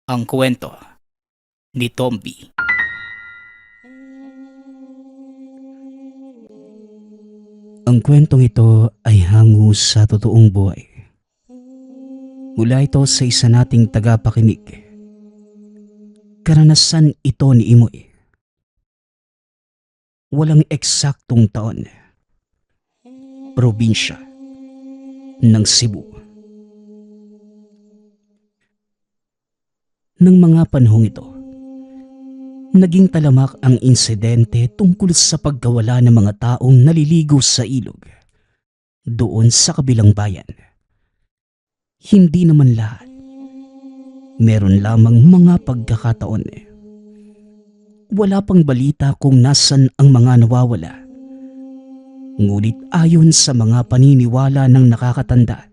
Ang kwento ni Tomby. Ang kwentong ito ay hango sa totoong buhay. Mula ito sa isa nating tagapakinig. Karanasan ito ni Imoy. Walang eksaktong taon. Probinsya ng Cebu. Nang mga panahong ito, naging talamak ang insidente tungkol sa pagkawala ng mga taong naliligo sa ilog doon sa kabilang bayan. Hindi naman lahat. Meron lamang mga pagkakataon. Wala pang balita kung nasan ang mga nawawala. Ngunit ayon sa mga paniniwala ng nakakatanda,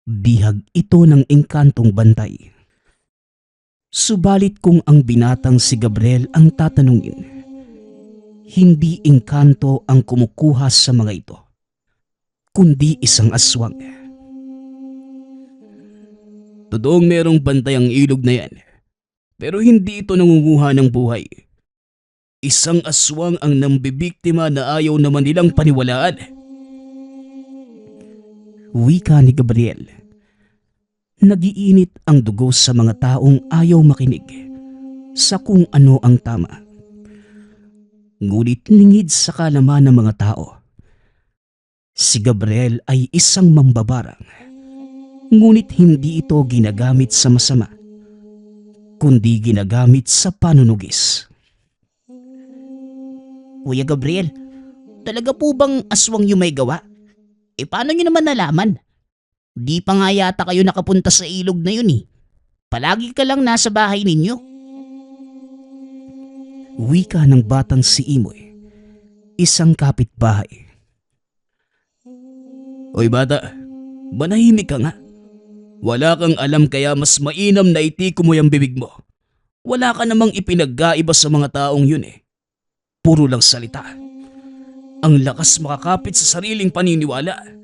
bihag ito ng engkantong bantay. Subalit kung ang binatang si Gabriel ang tatanungin, hindi engkanto ang kumukuha sa mga ito, kundi isang aswang. Totoong merong bantay ang ilog na yan, pero hindi ito nangunguha ng buhay. Isang aswang ang nambibiktima na ayaw naman nilang paniwalaan. Wika ni Gabriel. Nagiinit ang dugo sa mga taong ayaw makinig sa kung ano ang tama. Ngunit lingid sa kalaman ng mga tao, si Gabriel ay isang mambabarang. Ngunit hindi ito ginagamit sa masama, kundi ginagamit sa panunugis. Kuya Gabriel, talaga po bang aswang yung may gawa? Paano nyo naman nalaman? Di pa nga yata kayo nakapunta sa ilog na yun eh. Palagi ka lang nasa bahay ninyo. Wika ng batang si Imoy, isang kapitbahay. Oy bata, manahimik ka nga. Wala kang alam kaya mas mainam na itiko mo yung bibig mo. Wala ka namang ipinagkaiba sa mga taong yun eh. Puro lang salita. Ang lakas makakapit sa sariling paniniwala.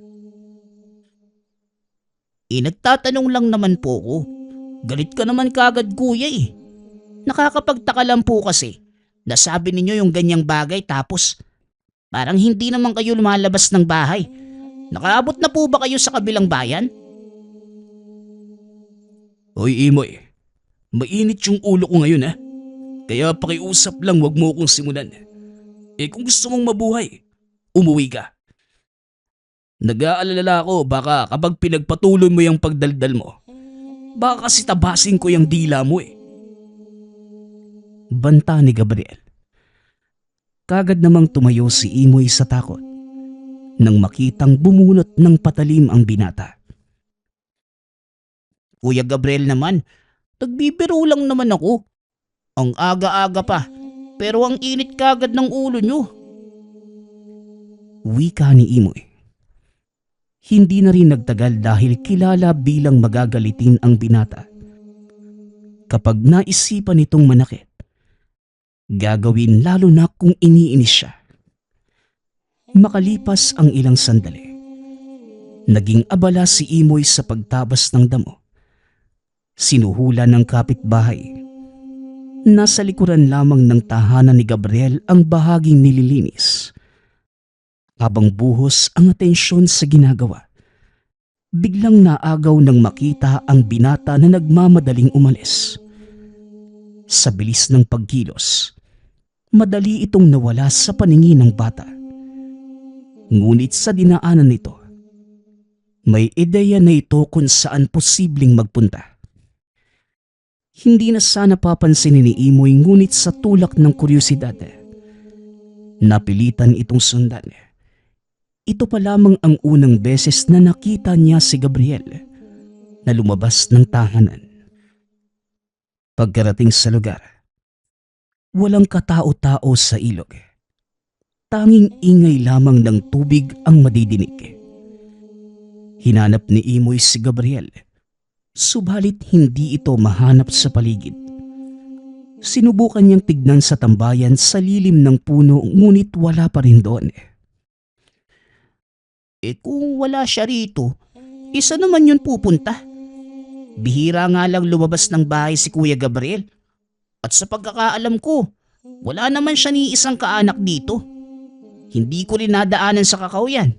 Nagtatanong lang naman po ko. Galit ka naman kagad kuya eh. Nakakapagtaka lang po kasi. Nasabi ninyo yung ganyang bagay tapos parang hindi naman kayo lumalabas ng bahay. Nakaabot na po ba kayo sa kabilang bayan? Hoy Imoy, mainit yung ulo ko ngayon ha. Kaya pakiusap lang, wag mo akong simulan. Kung gusto mong mabuhay, umuwi ka. Nag-aalala ako baka kapag pinagpatuloy mo yung pagdaldal mo, baka kasi tabasin ko yung dila mo eh. Banta ni Gabriel. Kagad namang tumayo si Imoy sa takot nang makitang bumunot ng patalim ang binata. Kuya Gabriel naman, nagbibiro lang naman ako. Ang aga-aga pa, pero ang init kagad ng ulo nyo. Wika ni Imoy. Hindi na rin nagtagal dahil kilala bilang magagalitin ang binata. Kapag naisipan nitong manakit, gagawin lalo na kung iniinis siya. Makalipas ang ilang sandali, naging abala si Imoy sa pagtabas ng damo. Sinuhula ng kapitbahay. Nasa likuran lamang ng tahanan ni Gabriel ang bahaging nililinis. Habang buhos ang atensyon sa ginagawa, biglang naagaw nang makita ang binata na nagmamadaling umalis. Sa bilis ng pagkilos, madali itong nawala sa paningin ng bata. Ngunit sa dinaanan nito, may ideya na ito kung saan posibleng magpunta. Hindi na sana papansinin ni Imoy ngunit sa tulak ng kuryosidad, napilitan itong sundan. Ito pa lamang ang unang beses na nakita niya si Gabriel na lumabas ng tahanan. Pagkarating sa lugar, walang katao-tao sa ilog. Tanging ingay lamang ng tubig ang madidinig. Hinanap ni Imoy si Gabriel, subalit hindi ito mahanap sa paligid. Sinubukan niyang tignan sa tambayan sa lilim ng puno ngunit wala pa rin doon. Kung wala siya rito, isa naman yun pupunta. Bihira nga lang lumabas ng bahay si Kuya Gabriel. At sa pagkakaalam ko, wala naman siya ni isang kaanak dito. Hindi ko rin nadaanan sa Kakahuyan.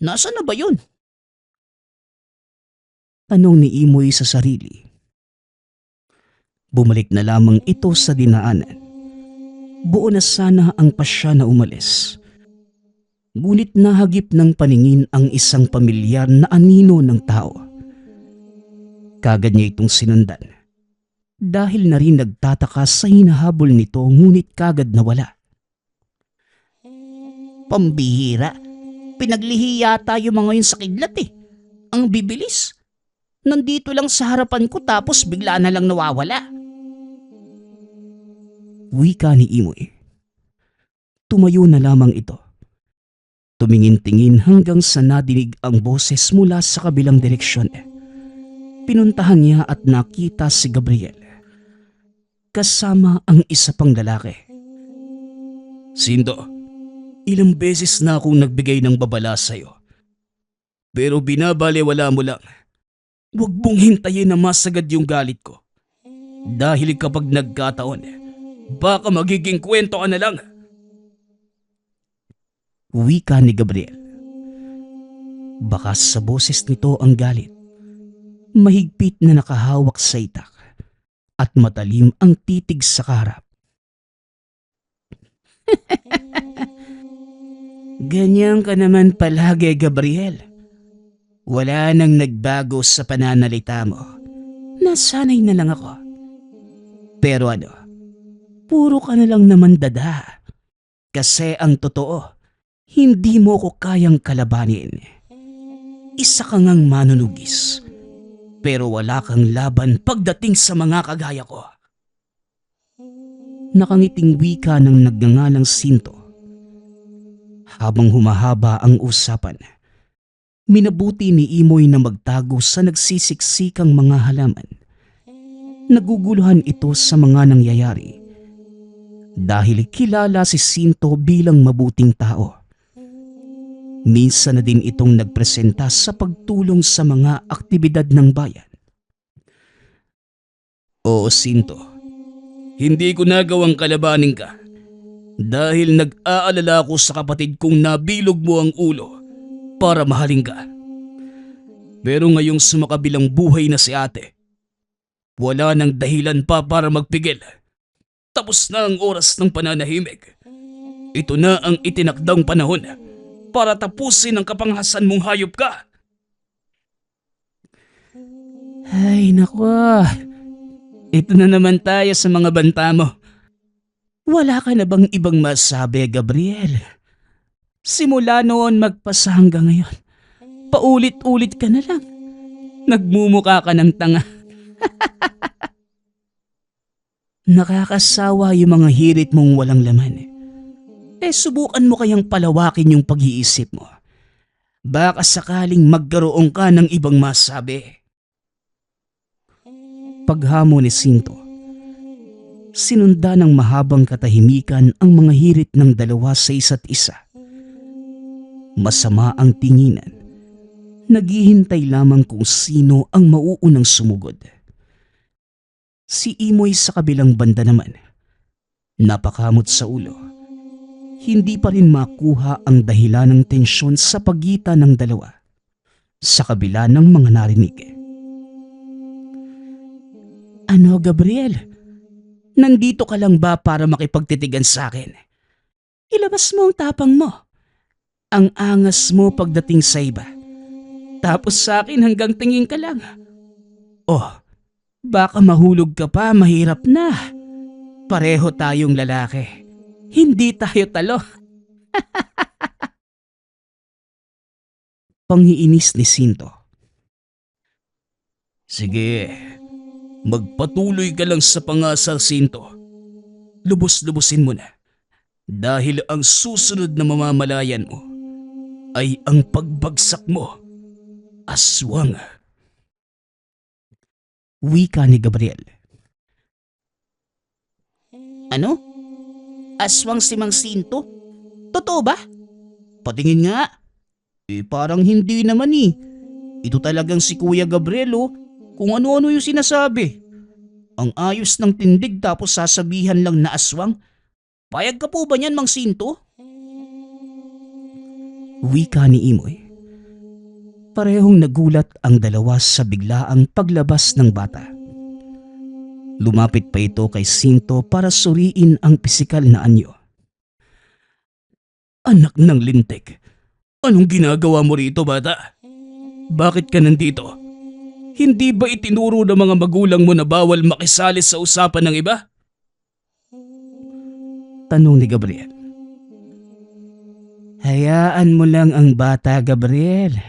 Nasaan na ba yun? Tanong ni Imoy sa sarili. Bumalik na lamang ito sa dinaanan. Buo na sana ang pasya na umalis. Ngunit nahagip ng paningin ang isang pamilyar na anino ng tao. Kagad niya itong sinundan. Dahil na rin nagtataka sa hinahabol nito ngunit kagad nawala. Pambihira. Pinaglihi yata yung mga yun sa kidlat eh. Ang bibilis. Nandito lang sa harapan ko tapos bigla na lang nawawala. Wika ni Imoy. Tumayo na lamang ito. Tumingin-tingin hanggang sa nadinig ang boses mula sa kabilang direksyon. Pinuntahan niya at nakita si Gabriel. Kasama ang isa pang lalaki. Sinto, ilang beses na akong nagbigay ng babala sa'yo. Pero binabaliwala mo lang. Huwag mong hintayin na masagad yung galit ko. Dahil kapag nagkataon, baka magiging kwento ka na lang. Wika ni Gabriel. Bakas sa boses nito ang galit. Mahigpit na nakahawak sa itak at matalim ang titig sa kaharap. Ganyan ka naman palagi, Gabriel. Wala nang nagbago sa pananalita mo. Nasanay na lang ako. Pero puro ka na lang naman dada. Kasi ang totoo, hindi mo ko kayang kalabanin. Isa ka ngang manunugis. Pero wala kang laban pagdating sa mga kagaya ko. Nakangiting wika ng nagngangalang Sinto. Habang humahaba ang usapan, minabuti ni Imoy na magtago sa nagsisiksikang mga halaman. Naguguluhan ito sa mga nangyayari dahil kilala si Sinto bilang mabuting tao. Minsan na din itong nagpresenta sa pagtulong sa mga aktibidad ng bayan. Oo, Sinto. Hindi ko nagawang kalabanin ka dahil nag-aalala ko sa kapatid kong nabilog mo ang ulo para mahalin ka. Pero ngayong sumakabilang buhay na si ate, wala nang dahilan pa para magpigil. Tapos na ang oras ng pananahimik. Ito na ang itinakdang panahon para tapusin ang kapanghasan mong hayop ka. Ay nako, ito na naman tayo sa mga banta mo. Wala ka na bang ibang masabi, Gabriel? Simula noon magpasa hanggang ngayon, paulit-ulit ka na lang. Nagmumukha ka ng tanga. Nakakasawa yung mga hirit mong walang laman. Subukan mo kayang palawakin yung pag-iisip mo. Baka sakaling magkaroon ka ng ibang masabi. Paghamo ni Sinto, sinunda ng mahabang katahimikan ang mga hirit ng dalawa sa isa't isa. Masama ang tinginan. Naghihintay lamang kung sino ang mauunang sumugod. Si Imoy sa kabilang banda naman, napakamot sa ulo. Hindi pa rin makuha ang dahilan ng tensyon sa pagitan ng dalawa sa kabila ng mga narinig. Ano, Gabriel? Nandito ka lang ba para makipagtitigan sa akin? Ilabas mo ang tapang mo. Ang angas mo pagdating sa iba. Tapos sa akin hanggang tingin ka lang. Oh, baka mahulog ka pa, mahirap na. Pareho tayong lalaki. Hindi tayo talo. Panghiinis ni Sinto. Sige, magpatuloy ka lang sa pangasar, Sinto. Lubos-lubusin mo na. Dahil ang susunod na mamamalayan mo ay ang pagbagsak mo. Aswang. Wika ni Gabriel. Ano? Aswang si Mang Sinto? Totoo ba? Patingin nga. Parang hindi naman eh. Ito talagang si Kuya Gabriel Kung ano-ano yung sinasabi. Ang ayos ng tindig tapos sasabihan lang na aswang. Payag ka po ba niyan, Mang Sinto? Wika ni Imoy. Parehong nagulat ang dalawa sa biglaang paglabas ng bata. Lumapit pa ito kay Sinto para suriin ang pisikal na anyo. Anak ng lintik, anong ginagawa mo rito, bata? Bakit ka nandito? Hindi ba itinuro ng mga magulang mo na bawal makisali sa usapan ng iba? Tanong ni Gabriel. Hayaan mo lang ang bata, Gabriel.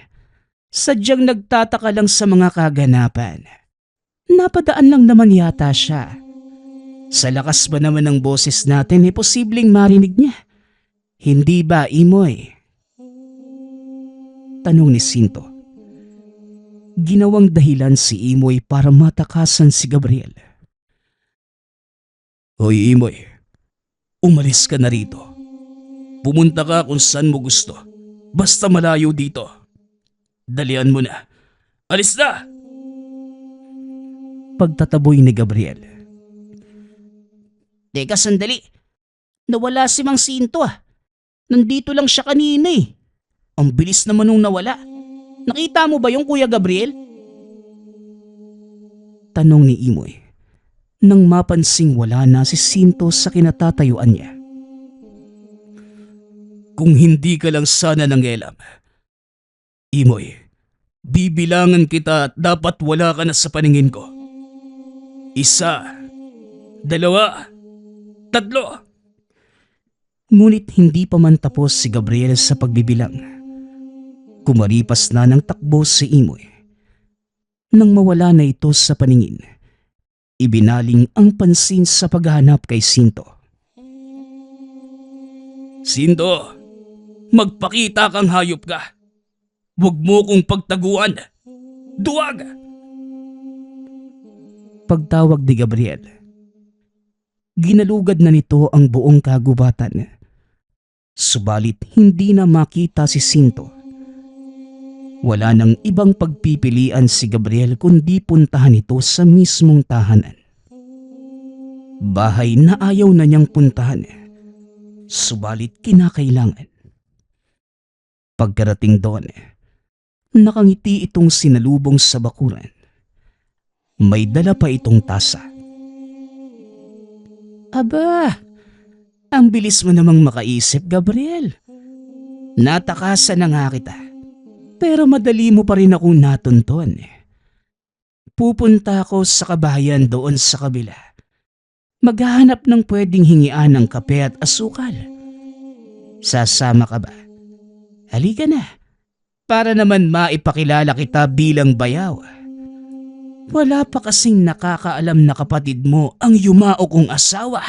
Sadyang nagtataka lang sa mga kaganapan. Napadaan lang naman yata siya. Sa lakas ba naman ng boses natin, posibleng marinig niya. Hindi ba, Imoy? Tanong ni Sinto. Ginawang dahilan si Imoy para matakasan si Gabriel. Hoy Imoy, umalis ka na rito. Pumunta ka kung saan mo gusto. Basta malayo dito. Dalian mo na. Alis na! Pagtataboy ni Gabriel. Teka sandali. Nawala si Mang Sinto ah. Nandito lang siya kanina eh. Ang bilis naman nung nawala. Nakita mo ba yung Kuya Gabriel? Tanong ni Imoy nang mapansing wala na si Sinto sa kinatatayuan niya. Kung hindi ka lang sana nangelam. Imoy, bibilangan kita at dapat wala ka na sa paningin ko. 1, 2, 3. Ngunit hindi pa man tapos si Gabriel sa pagbibilang. Kumaripas na ng takbo si Imoy. Nang mawala na ito sa paningin, ibinaling ang pansin sa paghahanap kay Sinto. Sinto, magpakita kang hayop ka. Huwag mo kong pagtaguan. Duwag! Pagtawag ni Gabriel, ginalugad na nito ang buong kagubatan. Subalit hindi na makita si Sinto. Wala nang ibang pagpipilian si Gabriel kundi puntahan ito sa mismong tahanan. Bahay na ayaw na niyang puntahan, subalit kinakailangan. Pagkarating doon, nakangiti itong sinalubong sa bakuran. May dala pa itong tasa. Aba, ang bilis mo namang makaisip, Gabriel. Natakasan na nga kita. Pero madali mo pa rin akong natunton. Pupunta ako sa kabahayan doon sa kabila. Maghahanap ng pwedeng hingian ng kape at asukal. Sasama ka ba? Halika na, para naman maipakilala kita bilang bayaw. Wala pa kasing nakakaalam na kapatid mo ang yumao kong asawa.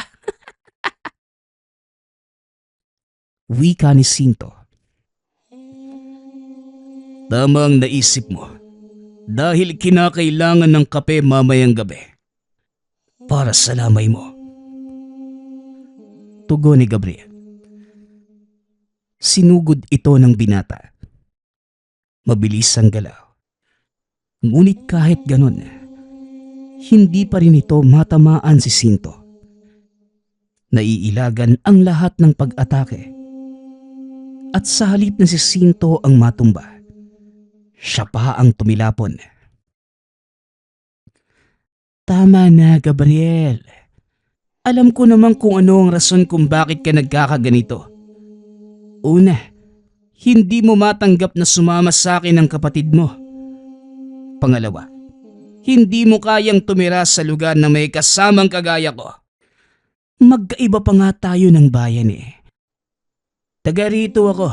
Wika ni Sinto. Tama ang naisip mo. Dahil kinakailangan ng kape mamayang gabi. Para sa lamay mo. Tugon ni Gabriel. Sinugod ito ng binata. Mabilis ang galaw. Ngunit kahit ganon, hindi pa rin ito matamaan si Sinto. Naiilagan ang lahat ng pag-atake. At sa halip na si Sinto ang matumba, siya pa ang tumilapon. Tama na, Gabriel. Alam ko naman kung ano ang rason kung bakit ka nagkakaganito. Una, hindi mo matanggap na sumama sa akin ang kapatid mo. Pangalawa, hindi mo kayang tumira sa lugar na may kasamang kagaya ko. Magkaiba pa nga tayo ng bayan eh. Taga rito ako,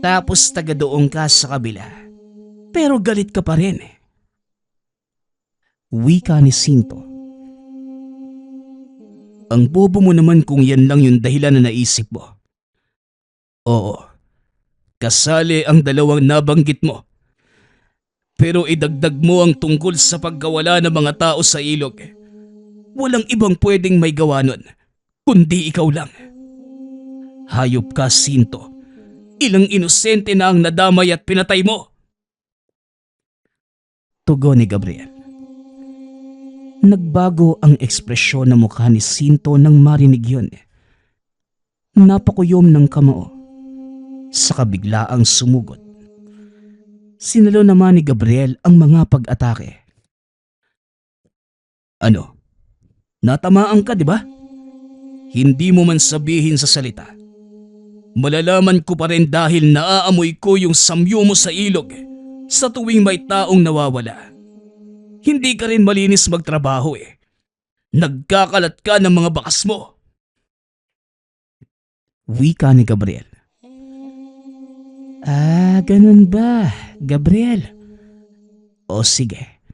tapos taga doon ka sa kabila. Pero galit ka pa rin. Wika ni Sinto. Ang bobo mo naman kung yan lang yung dahilan na naisip mo. Oo, kasali ang dalawang nabanggit mo. Pero idagdag mo ang tungkol sa pagkawala ng mga tao sa ilog. Walang ibang pwedeng may gawa nun, kundi ikaw lang. Hayop ka, Sinto. Ilang inosente na ang nadamay at pinatay mo. Tugon ni Gabriel. Nagbago ang ekspresyon ng mukha ni Sinto nang marinig yun. Napakuyom ng kamao. Saka biglaang sumugot. Sinalo naman ni Gabriel ang mga pag-atake. Ano? Natamaan ka, di ba? Hindi mo man sabihin sa salita. Malalaman ko pa rin dahil naaamoy ko yung samyo mo sa ilog sa tuwing may taong nawawala. Hindi ka rin malinis magtrabaho eh. Nagkakalat ka ng mga bakas mo. Wika ni Gabriel. Ganun ba, Gabriel? O sige.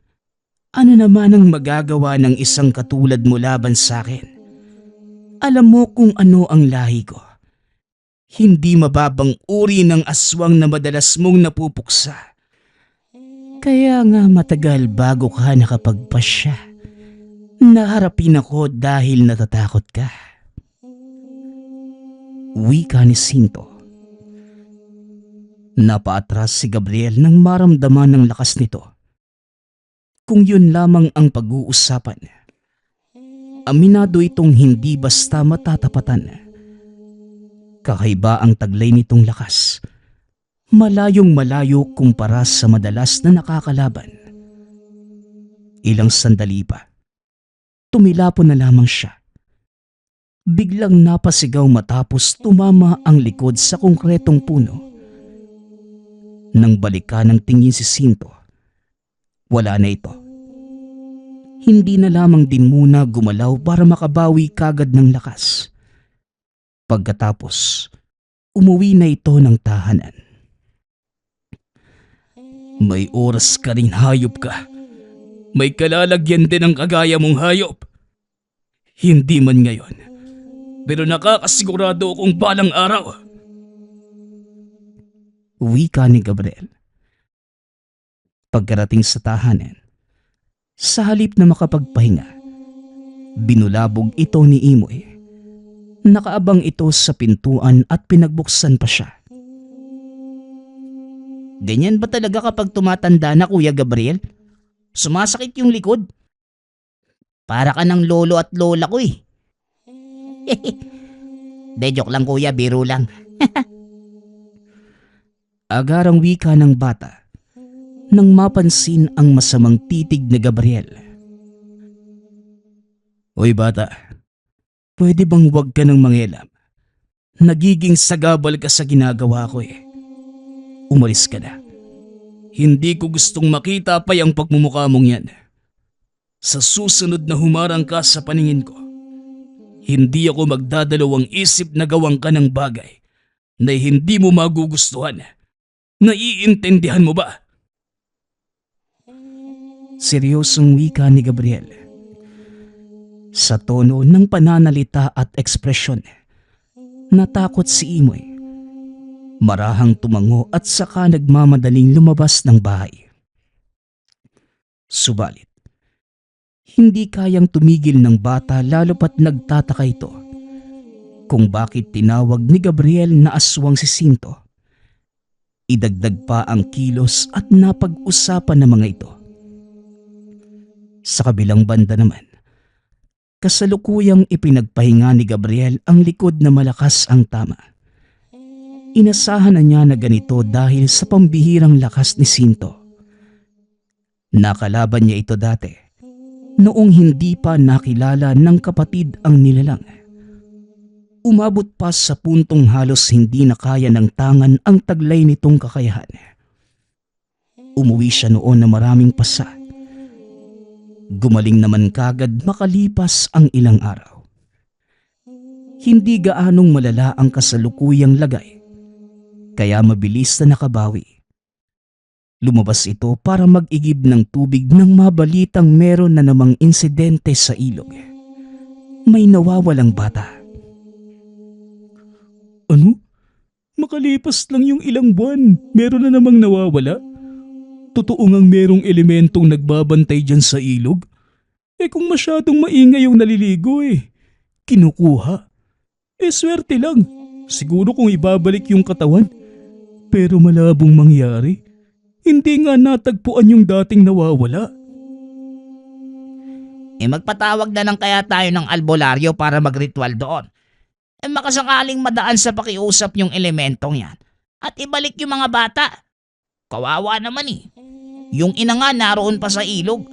Ano naman ang magagawa ng isang katulad mo laban sa akin? Alam mo kung ano ang lahi ko. Hindi mababang uri ng aswang na madalas mong napupuksa. Kaya nga matagal bago ka nakapagpasya. Naharapin ako dahil natatakot ka. Wika ni Sinto. Napaatras si Gabriel nang maramdaman ng lakas nito. Kung yun lamang ang pag-uusapan. Aminado itong hindi basta matatapatan. Kakaiba ang taglay nitong lakas. Malayong malayo kumpara sa madalas na nakakalaban. Ilang sandali pa. Tumilapon na lamang siya. Biglang napasigaw matapos tumama ang likod sa konkretong puno. Nang balikan ng tingin si Sinto, wala na ito. Hindi na lamang din muna gumalaw para makabawi kagad ng lakas. Pagkatapos, umuwi na ito ng tahanan. May oras ka rin, hayop ka. May kalalagyan din ang kagaya mong hayop. Hindi man ngayon, pero nakakasigurado akong balang araw. Wika ni Gabriel. Pagkarating sa tahanan, sa halip na makapagpahinga, binulabog ito ni Imoy. Nakaabang ito sa pintuan at pinagbuksan pa siya. Ganyan ba talaga kapag tumatanda na, Kuya Gabriel? Sumasakit yung likod. Para ka ng lolo at lola ko eh. De, joke lang kuya, biro lang. Agarang wika ng bata nang mapansin ang masamang titig ni Gabriel. Hoy bata, pwede bang wag ka nang mangialam? Nagiging sagabal ka sa ginagawa ko eh. Umalis ka na. Hindi ko gustong makita pa yung pagmumukha mong yan. Sa susunod na humarang ka sa paningin ko, hindi ako magdadalawang isip na gawang ka ng bagay na hindi mo magugustuhan. Naiintindihan mo ba? Seryosong wika ni Gabriel. Sa tono ng pananalita at ekspresyon, natakot si Imoy. Marahang tumango at saka nagmamadaling lumabas ng bahay. Subalit, hindi kayang tumigil ng bata lalo pat nagtataka ito kung bakit tinawag ni Gabriel na aswang si Sinto. Idagdag pa ang kilos at napag-usapan ng mga ito. Sa kabilang banda naman, kasalukuyang ipinagpahinga ni Gabriel ang likod na malakas ang tama. Inasahan na niya na ganito dahil sa pambihirang lakas ni Sinto. Nakalaban niya ito dati, noong hindi pa nakilala ng kapatid ang nilalang. Umabot pa sa puntong halos hindi na kaya ng tangan ang taglay nitong kakayahan. Umuwi siya noon na maraming pasa. Gumaling naman kagad makalipas ang ilang araw. Hindi gaanong malala ang kasalukuyang lagay, kaya mabilis na nakabawi. Lumabas ito para mag-igib ng tubig nang mabalitang meron na namang insidente sa ilog. May nawawalang bata. Ano? Makalipas lang yung ilang buwan, meron na namang nawawala? Totoo ngang merong elementong nagbabantay dyan sa ilog? Kung masyadong maingay yung naliligo kinukuha. Swerte lang. Siguro kung ibabalik yung katawan. Pero malabong mangyari. Hindi nga natagpuan yung dating nawawala. Magpatawag na lang kaya tayo ng albularyo para magritual doon. Makasakaling madaan sa pakiusap yung elementong yan. At ibalik yung mga bata. Kawawa naman eh. Yung ina nga naroon pa sa ilog.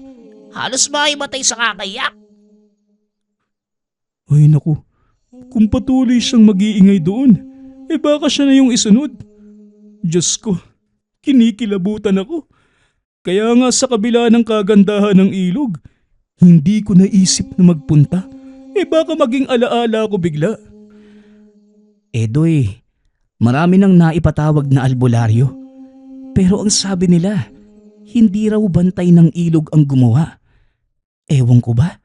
Halos maimatay sa kakayak. Ay naku, kung patuloy siyang mag-iingay doon, baka siya na yung isunod. Diyos ko, kinikilabutan ako. Kaya nga sa kabila ng kagandahan ng ilog, hindi ko naisip na magpunta. Baka maging alaala ko bigla. Doy, marami nang naipatawag na albularyo. Pero ang sabi nila, hindi raw bantay ng ilog ang gumawa. Ewan ko ba?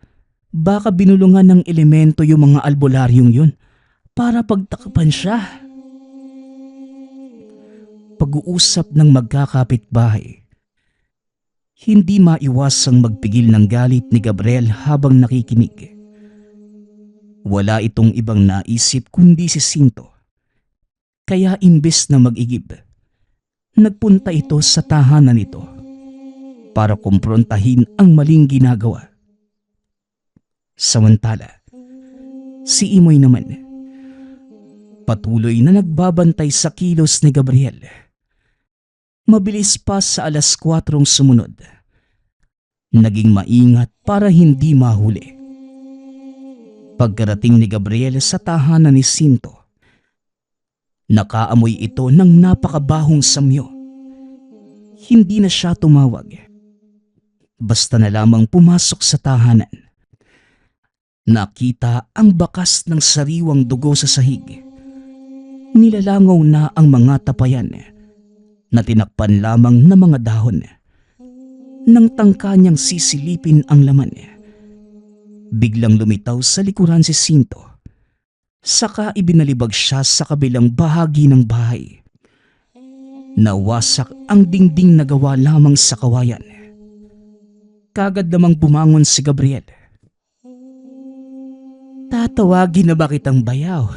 Baka binulungan ng elemento yung mga albularyong yun para pagtakapan siya. Pag-uusap ng magkakapitbahay. Hindi maiwasang magpigil ng galit ni Gabriel habang nakikinig. Wala itong ibang naisip kundi si Sinto. Kaya imbes na mag-igib, nagpunta ito sa tahanan nito para kumprontahin ang maling ginagawa. Samantala, si Imoy naman, patuloy na nagbabantay sa kilos ni Gabriel. Mabilis pa sa 4:00 sumunod. Naging maingat para hindi mahuli. Pagkarating ni Gabriel sa tahanan ni Sinto, nakaamoy ito ng napakabahong samyo. Hindi na siya tumawag. Basta na lamang pumasok sa tahanan. Nakita ang bakas ng sariwang dugo sa sahig. Nilalangaw na ang mga tapayan na tinakpan lamang ng mga dahon. Nang tangka niyang sisilipin ang laman, biglang lumitaw sa likuran si Sinto. Saka ibinalibag siya sa kabilang bahagi ng bahay. Nawasak ang dingding na gawa lamang sa kawayan. Kagad namang bumangon si Gabriel. Tatawagin na ba kitang bayaw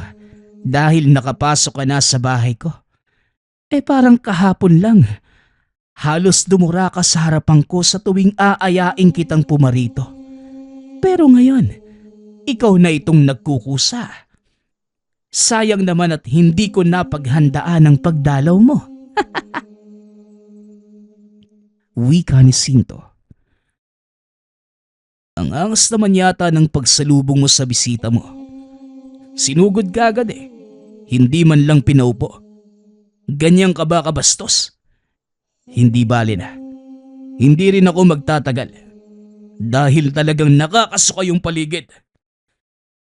dahil nakapasok ka na sa bahay ko? Parang kahapon lang. Halos dumura ka sa harapan ko sa tuwing aayain kitang pumarito. Pero ngayon, ikaw na itong nagkukusa. Sayang naman at hindi ko napaghandaan ang pagdalaw mo. Wika ni Sinto. Ang angas naman yata ng pagsalubong mo sa bisita mo. Sinugod ka agad Hindi man lang pinaupo. Ganyan ka ba kabastos? Hindi bali na. Hindi rin ako magtatagal. Dahil talagang nakakasuka yung paligid.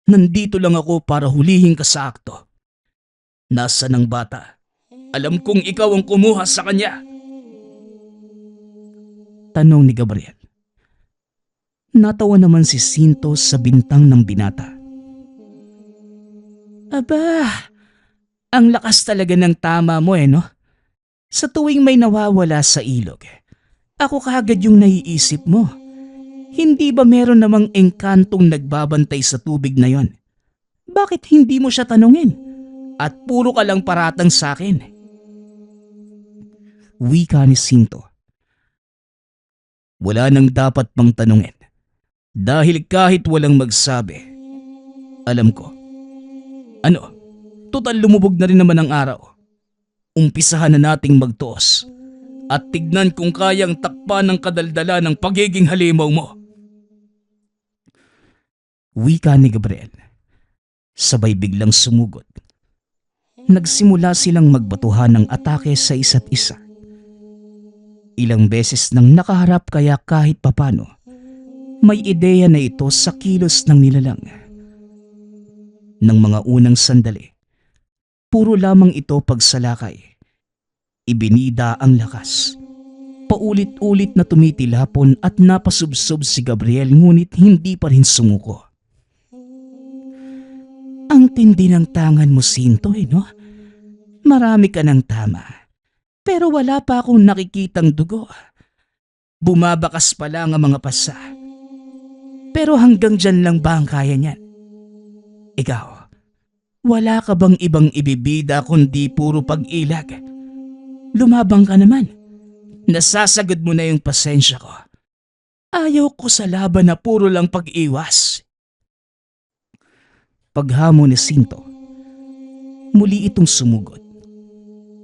Nandito lang ako para hulihin ka sa akto. Nasaan ang bata? Alam kong ikaw ang kumuha sa kanya. Tanong ni Gabriel. Natawa naman si Sinto sa bintang ng binata. Aba, ang lakas talaga ng tama mo no? Sa tuwing may nawawala sa ilog, ako kaagad yung naiisip mo. Hindi ba meron namang engkantong nagbabantay sa tubig na yon? Bakit hindi mo siya tanungin? At puro ka lang paratang sa akin. Wika ni Sinto. Wala nang dapat pang tanungin. Dahil kahit walang magsabi, alam ko. Ano? Total lumubog na rin naman ang araw. Umpisahan na nating magtuos at tignan kung kayang takpan ng kadaldala ng pagiging halimaw mo. Wika ni Gabriel. Sabay biglang sumugod. Nagsimula silang magbatuhan ng atake sa isa't isa. Ilang beses nang nakaharap kaya kahit papano, may ideya na ito sa kilos ng nilalang. Nang mga unang sandali, puro lamang ito pagsalakay. Ibinida ang lakas. Paulit-ulit na tumitilapon at napasubsob si Gabriel ngunit hindi pa rin sumuko. Ang tindi ng tangan mo, Sinto, no? Marami ka ng tama. Pero wala pa akong nakikitang dugo. Bumabakas pa lang ang mga pasa. Pero hanggang dyan lang ba ang kaya niyan? Ikaw, wala ka bang ibang ibibida kundi puro pag-ilag? Lumabang ka naman. Nasasagad mo na yung pasensya ko. Ayaw ko sa laban na puro lang pag-iwas. Paghamon ni Sinto, muli itong sumugot.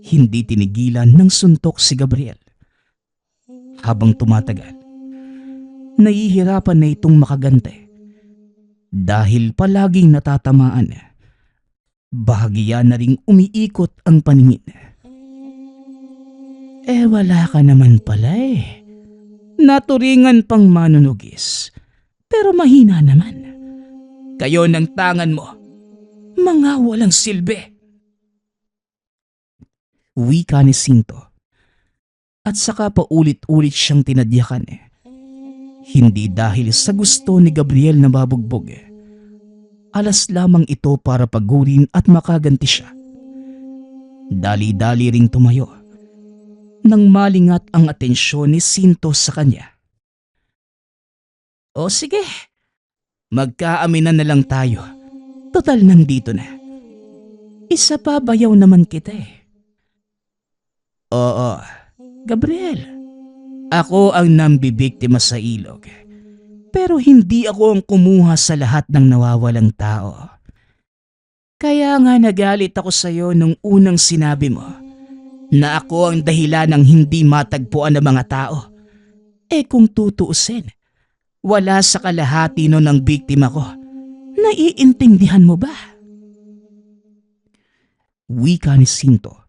Hindi tinigilan ng suntok si Gabriel. Habang tumatagal, nahihirapan na itong makagante dahil palaging natatamaan. Bahagya na ring umiikot ang paningin. Wala ka naman pala eh. Naturingan pang manunugis, pero mahina naman. Kayo ng tangan mo, mga walang silbi. Wika ni Sinto. At saka pa ulit-ulit siyang tinadyakan. Hindi dahil sa gusto ni Gabriel na mabugbog. Alas lamang ito para pagurin at makaganti siya. Dali-dali ring tumayo nang malingat ang atensyon ni Sinto sa kanya. O sige, magkaaminan na lang tayo. Total nandito na. Isa pa bayaw naman kita eh. Oo, Gabriel. Ako ang nambibiktima sa ilog. Pero hindi ako ang kumuha sa lahat ng nawawalang tao. Kaya nga nagalit ako sa iyo nung unang sinabi mo na ako ang dahilan ng hindi matagpuan ng mga tao. Kung tutuusin, wala sa kalahati nun ng biktima ko. Naiintindihan mo ba? Wika ni Sinto.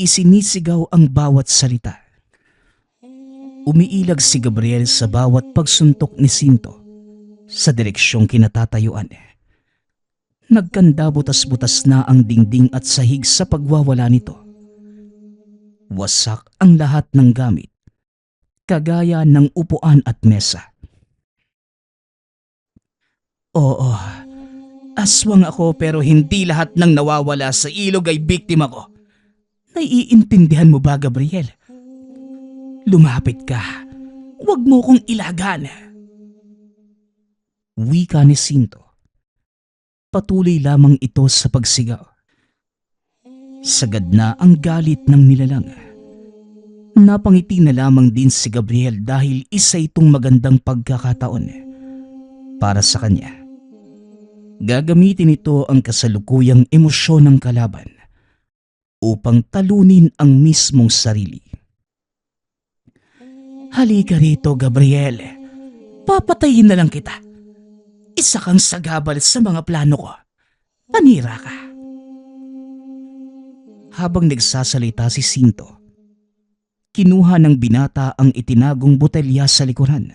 Isinisigaw ang bawat salita. Umiilag si Gabriel sa bawat pagsuntok ni Sinto sa direksyong kinatatayuan. Nagkanda butas-butas na ang dingding at sahig sa pagwawala nito. Wasak ang lahat ng gamit, kagaya ng upuan at mesa. Oo, aswang ako pero hindi lahat ng nawawala sa ilog ay biktima ko. Naiintindihan mo ba, Gabriel? Lumapit ka. Huwag mo kong ilagan. Wika ni Sinto. Patuloy lamang ito sa pagsigaw. Sagad na ang galit ng nilalang. Napangiti na lamang din si Gabriel dahil isa itong magandang pagkakataon para sa kanya. Gagamitin ito ang kasalukuyang emosyon ng kalaban upang talunin ang mismong sarili. Halika rito, Gabriel. Papatayin na lang kita. Isa kang sagabal sa mga plano ko. Panira ka. Habang nagsasalita si Sinto, kinuha ng binata ang itinagong botelya sa likuran.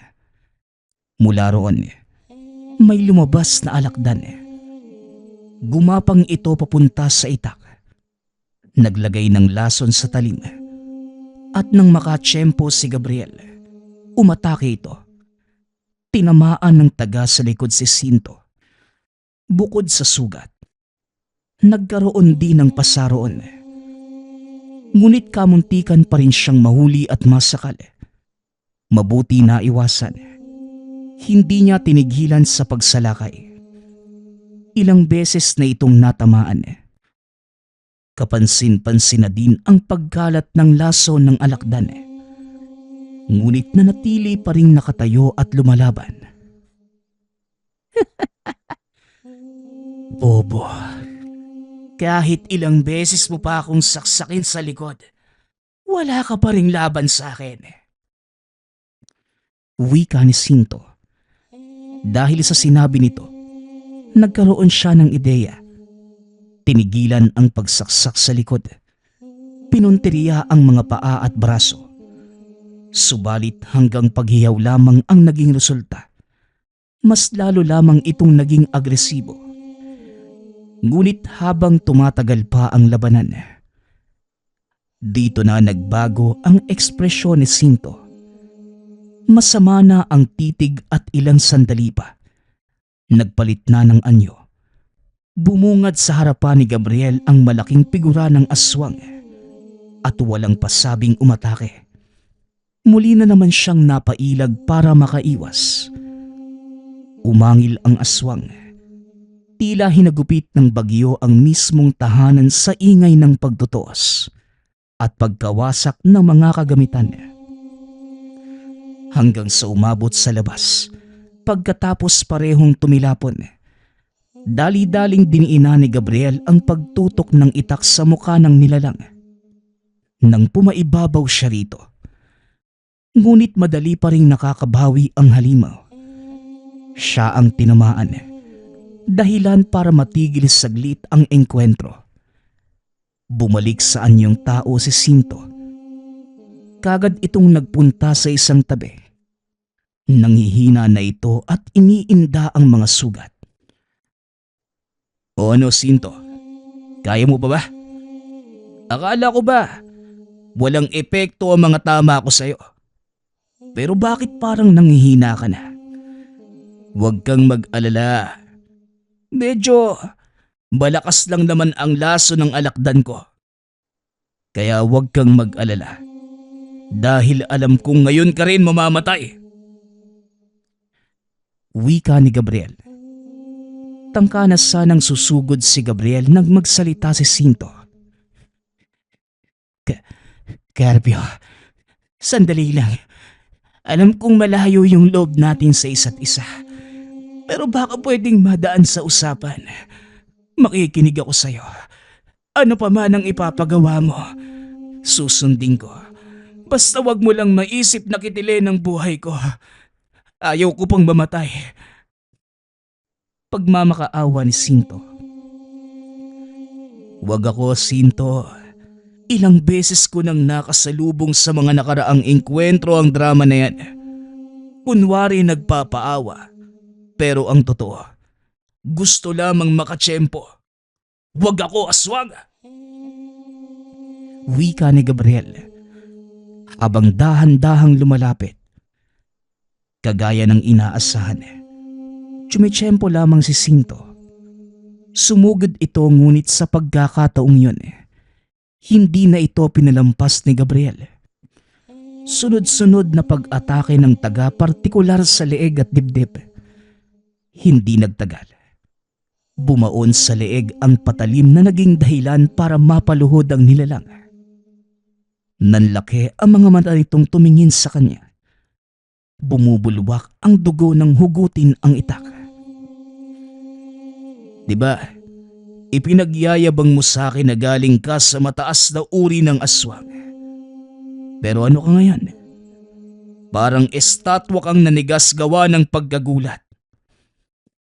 Mula roon, may lumabas na alakdan. Gumapang ito papunta sa itak. Naglagay ng lason sa talim. At nang makatsyempo si Gabriel, umatake ito. Tinamaan ng taga sa likod si Sinto. Bukod sa sugat, nagkaroon din ng pasaroon. Ngunit kamuntikan pa rin siyang mahuli at masakal. Mabuti na iwasan. Hindi niya tinigilan sa pagsalakay. Ilang beses na itong natamaan. Kapansin-pansin na din ang pagkalat ng laso ng alakdan. Ngunit nanatili pa ring nakatayo at lumalaban. Bobo. Kahit ilang beses mo pa akong saksakin sa likod, wala ka pa ring laban sa akin. Wika ni Sinto. Dahil sa sinabi nito, nagkaroon siya ng ideya. Tinigilan ang pagsaksak sa likod. Pinunteriya ang mga paa at braso. Subalit hanggang paghiyaw lamang ang naging resulta. Mas lalo lamang itong naging agresibo. Ngunit habang tumatagal pa ang labanan, dito na nagbago ang ekspresyon ni Sinto. Masama na ang titig at ilang sandali pa. Nagpalit na ng anyo. Bumungad sa harapan ni Gabriel ang malaking figura ng aswang at walang pasabing umatake. Muli na naman siyang napailag para makaiwas. Umangil ang aswang. Tila hinagupit ng bagyo ang mismong tahanan sa ingay ng pagtutos at pagkawasak ng mga kagamitan. hanggang sa umabot sa labas. Pagkatapos parehong tumilapon, dali-daling diniina ni Gabriel ang pagtutok ng itak sa mukha ng nilalang. Nang pumaibabaw siya rito, ngunit madali pa ring nakakabawi ang halimaw. Siya ang tinamaan, dahilan para matigil saglit ang engkwentro. Bumalik sa anyong tao si Sinto. Kagad itong nagpunta sa isang tabi. Nanghihina na ito at iniinda ang mga sugat. O ano, Sinto? Kaya mo pa ba? Akala ko ba walang epekto ang mga tama ko sa'yo? Pero bakit parang nanghihina ka na? Huwag kang mag-alala. Medyo malakas lang naman ang laso ng alakdan ko. Kaya huwag kang mag-alala. Dahil alam kong ngayon ka rin mamamatay. Wika ni Gabriel. Tangka na sanang susugod si Gabriel nang magsalita si Sinto. Carpio, sandali lang. Alam kong malayo yung loob natin sa isa't isa. Pero baka pwedeng madaan sa usapan. Makikinig ako sa'yo. Ano pa man ang ipapagawa mo, susundin ko. Basta wag mo lang maisip na kitilin ang buhay ko. Ayaw ko pang mamatay. Pagmamakaawa ni Sinto. Wag ako, Sinto. Ilang beses ko nang nakasalubong sa mga nakaraang engkwentro ang drama na yan. Kunwari nagpapaawa. Pero ang totoo, gusto lamang makatsyempo. Wag ako aswang! Wika ni Gabriel habang dahan-dahang lumalapit. Kagaya ng inaasahan, tsumitsyempo lamang si Sinto. Sumugod ito ngunit sa pagkakataong yun, hindi na ito pinalampas ni Gabriel. Sunod-sunod na pag-atake ng taga partikular sa leeg at dibdib. Hindi nagtagal. Bumaon sa leeg ang patalim na naging dahilan para mapaluhod ang nilalang. Nanlaki ang mga mata nitong tumingin sa kanya. Bumubulwak ang dugo ng hugutin ang itak. Diba, ipinagyayabang mo sa akin na galing ka sa mataas na uri ng aswang. Pero ano ka ngayon? Parang estatwa kang nanigas gawa ng paggagulat.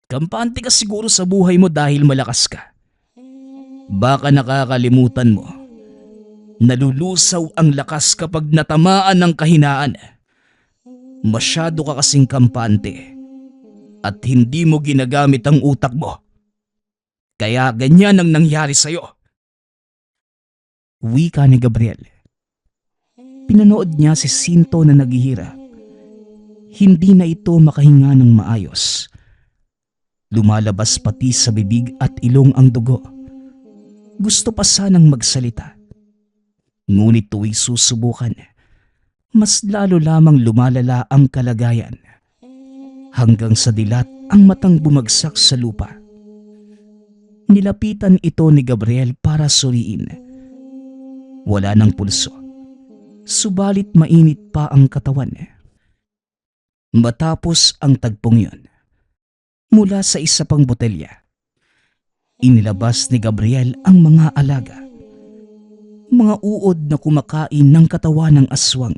Kampante ka siguro sa buhay mo dahil malakas ka. Baka nakakalimutan mo. Nalulusaw ang lakas kapag natamaan ng kahinaan. Masyado ka kasing kampante at hindi mo ginagamit ang utak mo. Kaya ganyan ang nangyari sa'yo. Wika ni Gabriel. Pinanood niya si Sinto na naghihirap. Hindi na ito makahinga ng maayos. Lumalabas pati sa bibig at ilong ang dugo. Gusto pa sanang magsalita. Ngunit tuwing susubukan, mas lalo lamang lumalala ang kalagayan. Hanggang sa dilat ang matang bumagsak sa lupa. Nilapitan ito ni Gabriel para suriin. Wala ng pulso. Subalit mainit pa ang katawan. Matapos ang tagpong yun, mula sa isa pang botelya, inilabas ni Gabriel ang mga alaga. Mga uod na kumakain ng katawan ng aswang.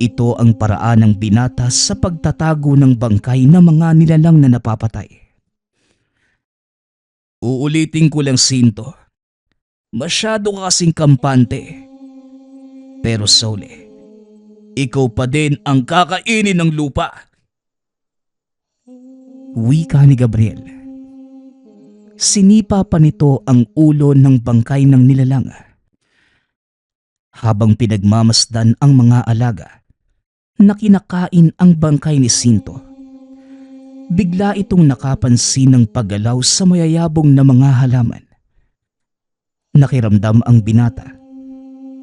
Ito ang paraan ng binata sa pagtatago ng bangkay ng mga nilalang na napapatay. Uulitin ko lang, Sinto. Masyado ka kasing kampante. Pero Sole, ikaw pa din ang kakainin ng lupa. Wika ni Gabriel. Sinipa pa nito ang ulo ng bangkay ng nilalang. Habang pinagmamasdan ang mga alaga na kinakain ang bangkay ni Sinto, bigla itong nakapansin ng paggalaw sa mayayabong na mga halaman. Nakiramdam ang binata,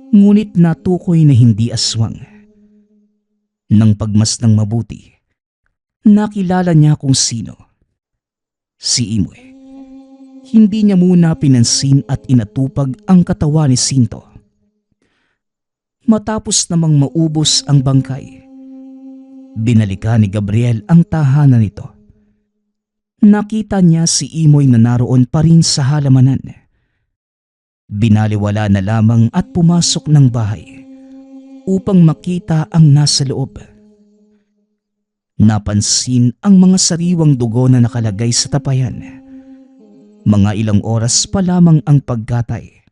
ngunit natukoy na hindi aswang. Nang pagmasdang mabuti, nakilala niya kung sino. Si Imoy. Hindi niya muna pinansin at inatupag ang katawan ni Sinto. Matapos namang maubos ang bangkay, Binalikan ni Gabriel ang tahanan nito. Nakita niya si Imoy na naroon pa rin sa halamanan. Binaliwala na lamang at pumasok ng bahay upang makita ang nasa loob. Napansin ang mga sariwang dugo na nakalagay sa tapayan. Mga ilang oras pa lamang ang pagkatay.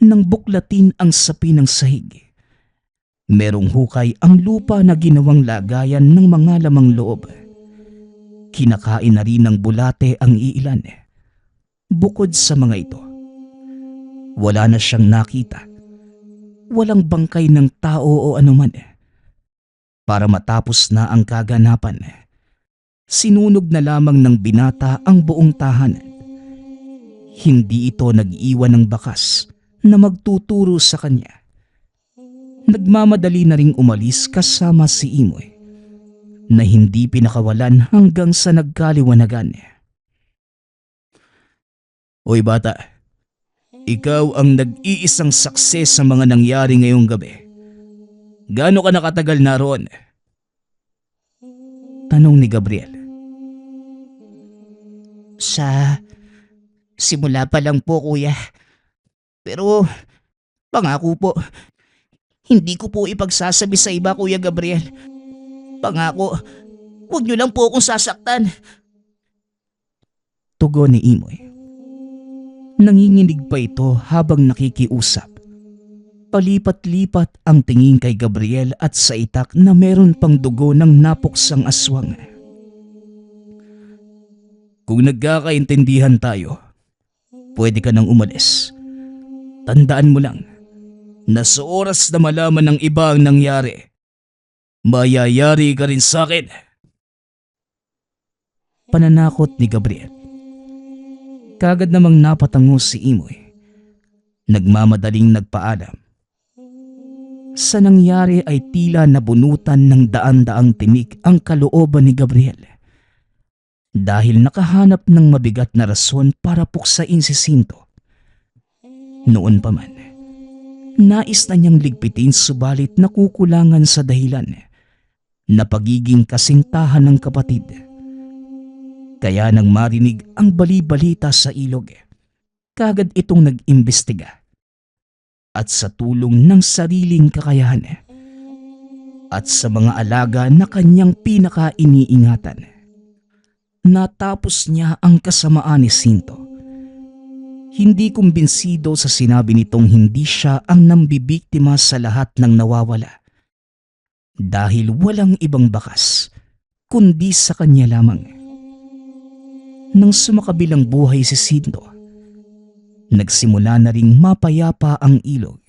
Nang buklatin ang sapi ng sahig, merong hukay ang lupa na ginawang lagayan ng mga lamang loob. Kinakain na rin ng bulate ang iilan. Bukod sa mga ito, wala na siyang nakita. Walang bangkay ng tao o anuman. Para matapos na ang kaganapan, sinunog na lamang ng binata ang buong tahanan. Hindi ito nag-iwan ng bakas na magtuturo sa kanya. Nagmamadali na ring umalis kasama si Imoy na hindi pinakawalan hanggang sa nagkaliwanagan. Oy bata, ikaw ang nag-iisang sakses sa mga nangyari ngayong gabi. Gaano ka nakatagal naroon? Tanong ni Gabriel. Sa simula pa lang po, kuya. Pero pangako po, hindi ko po ipagsasabi sa iba, Kuya Gabriel. Pangako, huwag niyo lang po akong sasaktan. Tugon ni Imoy. Nanginginig pa ito habang nakikiusap. Palipat-lipat ang tingin kay Gabriel at sa itak na meron pang dugo ng napuksang aswang. Kung nagkakaintindihan tayo, pwede ka nang umalis. Tandaan mo lang na sa oras na malaman ng iba ang nangyari, mayayari ka rin sa akin. Pananakot ni Gabriel. Kagad namang napatango si Imoy. Nagmamadaling nagpaalam. Sa nangyari ay tila nabunutan ng daan-daang tinik ang kalooban ni Gabriel. Dahil nakahanap ng mabigat na rason para puksain si Sinto. Noon pa man, nais na niyang ligpitin subalit nakukulangan sa dahilan na pagiging kasintahan ng kapatid. Kaya nang marinig ang bali-balita sa ilog, kagad itong nag-imbestiga. At sa tulong ng sariling kakayahan at sa mga alaga na kanyang pinaka-iniingatan, natapos niya ang kasamaan ni Sinto. Hindi kumbinsido sa sinabi nitong hindi siya ang nambibiktima sa lahat ng nawawala. Dahil walang ibang bakas, kundi sa kanya lamang. Nang sumakabilang buhay si Sinto, nagsimula na ring mapayapa ang ilog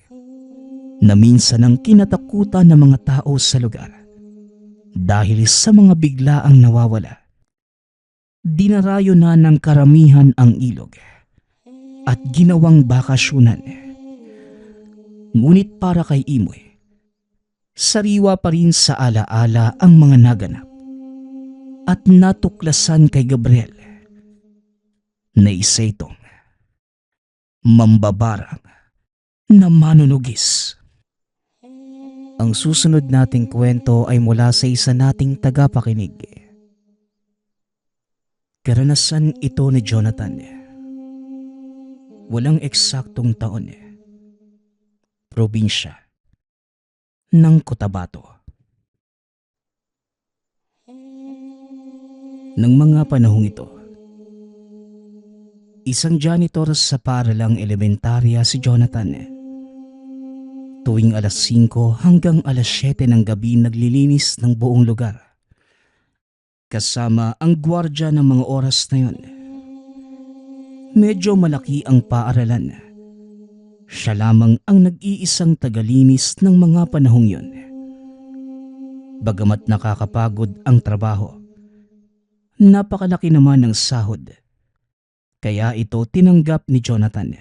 na minsan ang kinatakutan ng mga tao sa lugar dahil sa mga biglaang nawawala. Dinarayo na ng karamihan ang ilog at ginawang bakasyunan. Ngunit para kay Imoy, sariwa pa rin sa alaala ang mga naganap at natuklasan kay Gabriel na isa itong mambabarang na manunugis. Ang susunod nating kwento ay mula sa isa nating tagapakinig. Karanasan ito ni Jonathan. Walang eksaktong taon. Probinsya ng Cotabato. Nang mga panahong ito, isang janitor sa paaralang elementarya si Jonathan. Tuwing alas 5 hanggang alas 7 ng gabi naglilinis ng buong lugar. Kasama ang gwardya ng mga oras na yon. Medyo malaki ang paaralan. Siya lamang ang nag-iisang tagalinis ng mga panahong yon. Bagamat nakakapagod ang trabaho, napakalaki naman ng sahod. Kaya ito tinanggap ni Jonathan.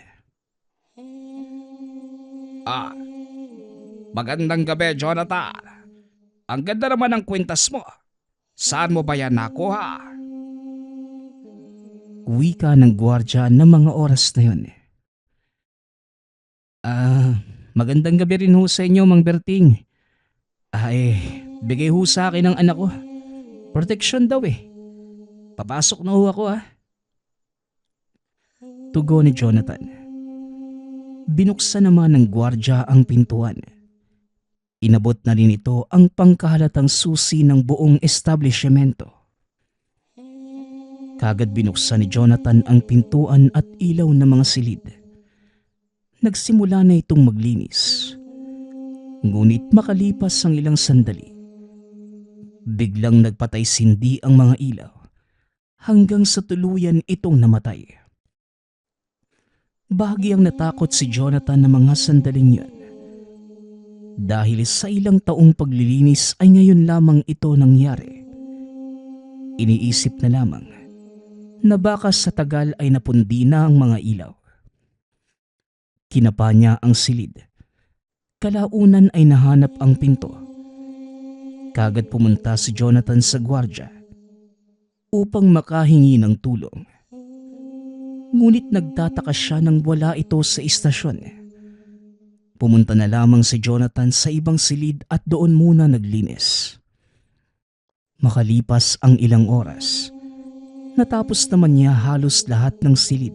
Magandang gabi, Jonathan. Ang ganda naman ng kwintas mo. Saan mo ba yan nakuha? Wika ng gwardya ng mga oras na yun. Magandang gabi rin ho sa inyo, Mang Berting. Bigay ho sa akin ng anak ko. Proteksyon daw eh. Papasok na ho ako ha. Tugon ni Jonathan. Binuksan naman ng gwardya ang pintuan. Inabot na rin ito ang pangkahalatang susi ng buong establishmento. Kagad binuksan ni Jonathan ang pintuan at ilaw ng mga silid. Nagsimula na itong maglinis. Ngunit makalipas ang ilang sandali, biglang nagpatay sindi ang mga ilaw hanggang sa tuluyan itong namatay. Bahagyang natakot si Jonathan ng mga sandaling yun. Dahil sa ilang taong paglilinis ay ngayon lamang ito nangyari. Iniisip na lamang na baka sa tagal ay napundi na ang mga ilaw. Kinapa niya ang silid. Kalaunan ay nahanap ang pinto. Kagad pumunta si Jonathan sa gwardya upang makahingi ng tulong. Ngunit nagtataka siya nang wala ito sa istasyon. Pumunta na lamang si Jonathan sa ibang silid at doon muna naglinis. Makalipas ang ilang oras, natapos naman niya halos lahat ng silid.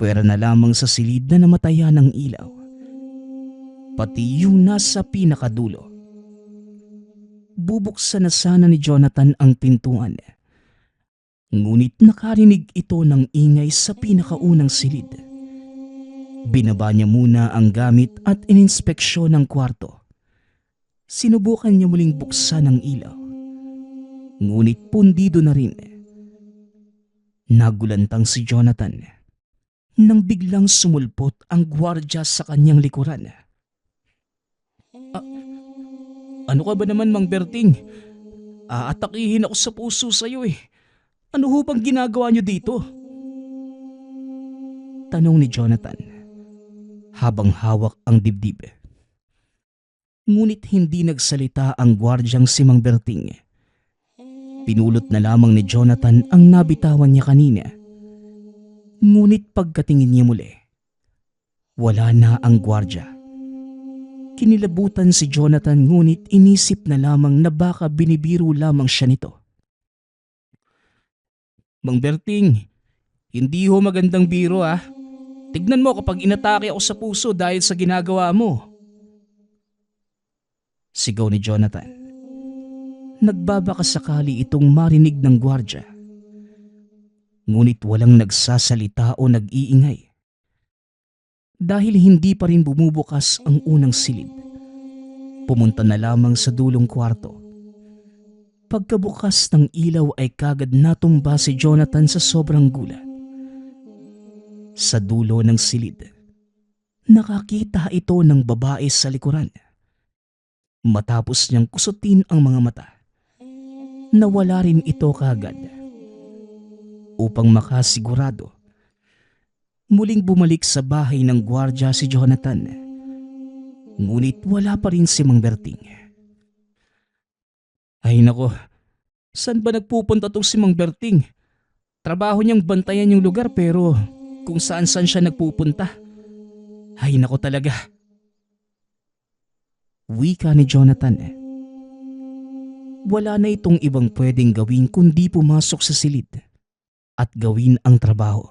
Pwera na lamang sa silid na namatayan ng ilaw. Pati yung nasa pinakadulo. Bubuksan na sana ni Jonathan ang pintuan. Ngunit nakarinig ito ng ingay sa pinakaunang silid. Binaba niya muna ang gamit at ininspeksyon ng kwarto. Sinubukan niya muling buksan ang ilaw. Ngunit pundido na rin. Nagulantang si Jonathan nang biglang sumulpot ang gwardya sa kanyang likuran. Ano ka ba naman, Mang Berting? Aatakihin ako sa puso sa iyo eh. Ano ho bang ginagawa niyo dito? Tanong ni Jonathan habang hawak ang dibdib. Ngunit hindi nagsalita ang gwardyang si Mang Berting. Pinulot na lamang ni Jonathan ang nabitawan niya kanina. Ngunit pagkatingin niya muli, wala na ang gwardya. Kinilabutan si Jonathan ngunit inisip na lamang na baka binibiro lamang siya nito. Mang Berting, hindi ho magandang biro ah. Tignan mo kapag inatake ako sa puso dahil sa ginagawa mo. Sigaw ni Jonathan. Nagbabaka sakali itong marinig ng gwardya. Ngunit walang nagsasalita o nag-iingay. Dahil hindi pa rin bumubukas ang unang silid, pumunta na lamang sa dulong kwarto. Pagkabukas ng ilaw ay kagad natumba si Jonathan sa sobrang gulat. Sa dulo ng silid, nakakita ito ng babae sa likuran. Matapos niyang kusutin ang mga mata, nawala rin ito kagad. Upang makasigurado, muling bumalik sa bahay ng gwardya si Jonathan. Ngunit wala pa rin si Mang Berting. Ay nako, saan ba nagpupunta tong si Mang Berting? Trabaho niyang bantayan yung lugar pero kung saan-saan siya nagpupunta. Ay nako talaga. Wika ni Jonathan. Wala na itong ibang pwedeng gawin kundi pumasok sa silid at gawin ang trabaho.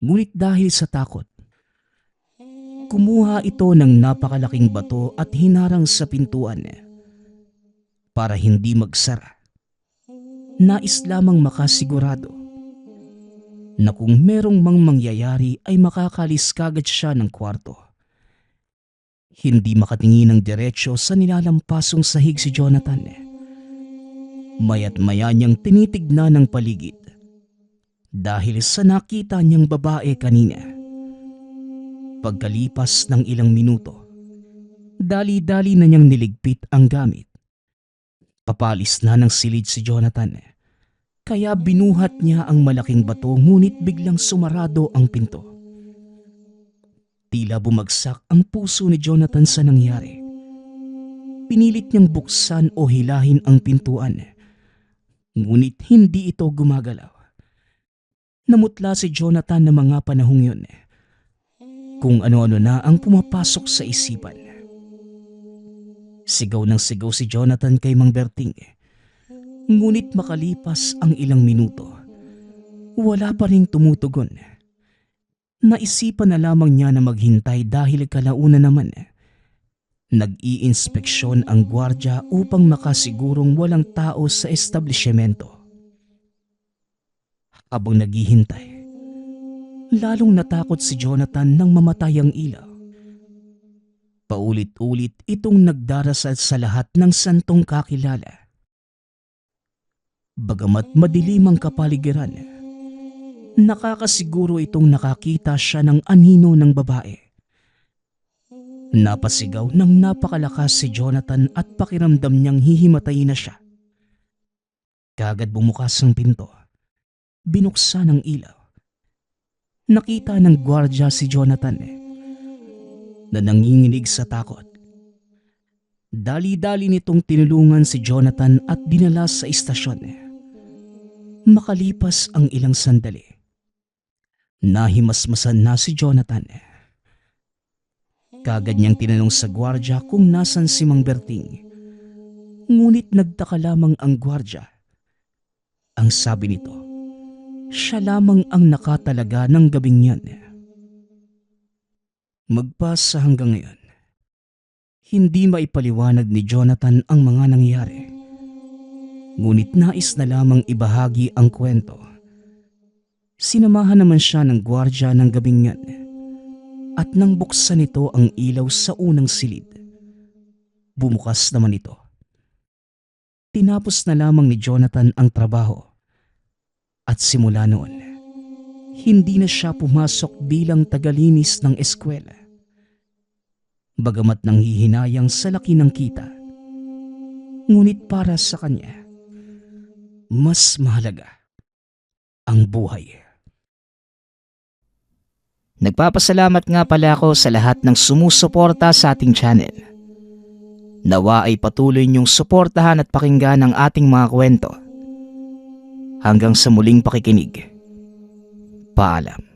Ngunit dahil sa takot, kumuha ito ng napakalaking bato at hinarang sa pintuan. Para hindi magsara, nais lamang makasigurado na kung merong mangyayari ay makakalis kagad siya ng kwarto. Hindi makatingin ng diretsyo sa nilalampasong sahig si Jonathan. Maya't maya niyang tinitignan ng paligid dahil sa nakita niyang babae kanina. Pagkalipas ng ilang minuto, dali-dali na niyang niligpit ang gamit. Papalis na ng silid si Jonathan, kaya binuhat niya ang malaking bato ngunit biglang sumarado ang pinto. Tila bumagsak ang puso ni Jonathan sa nangyari. Pinilit niyang buksan o hilahin ang pintuan, ngunit hindi ito gumagalaw. Namutla si Jonathan ng mga panahong yun. Kung ano-ano na ang pumapasok sa isipan. Sigaw ng sigaw si Jonathan kay Mang Berting. Ngunit makalipas ang ilang minuto, wala pa ring tumutugon. Naisipan na lamang niya na maghintay dahil kalauna naman. Nag-iinspeksyon ang gwardya upang makasigurong walang tao sa establishmento. Habang naghihintay, lalong natakot si Jonathan nang mamatay ang ilaw. Paulit-ulit itong nagdarasal sa lahat ng santong kakilala. Bagamat madilim ang kapaligiran, nakakasiguro itong nakakita siya ng anino ng babae. Napasigaw ng napakalakas si Jonathan at pakiramdam niyang hihimatayin na siya. Kagad bumukas ang pinto. Binuksan ang ilaw. Nakita ng gwardya si Jonathan na nanginginig sa takot. Dali-dali nitong tinulungan si Jonathan at dinala sa istasyon. Makalipas ang ilang sandali, nahimasmasan na si Jonathan. Kagad niyang tinanong sa gwardya kung nasan si Mang Berting. Ngunit nagtaka lamang ang gwardya. Ang sabi nito, siya lamang ang nakatalaga ng gabing yan. Magpasa hanggang ngayon, hindi maipaliwanag ni Jonathan ang mga nangyari. Ngunit nais na lamang ibahagi ang kwento. Sinamahan naman siya ng gwardya ng gabing yan at nang buksan nito ang ilaw sa unang silid, bumukas naman ito. Tinapos na lamang ni Jonathan ang trabaho at simula noon, hindi na siya pumasok bilang tagalinis ng eskwela. Bagamat nanghihinayang sa laki ng kita, ngunit para sa kanya, mas mahalaga ang buhay. Nagpapasalamat nga pala ako sa lahat ng sumusuporta sa ating channel. Nawa ay patuloy niyong suportahan at pakinggan ang ating mga kwento. Hanggang sa muling pakikinig. Paalam.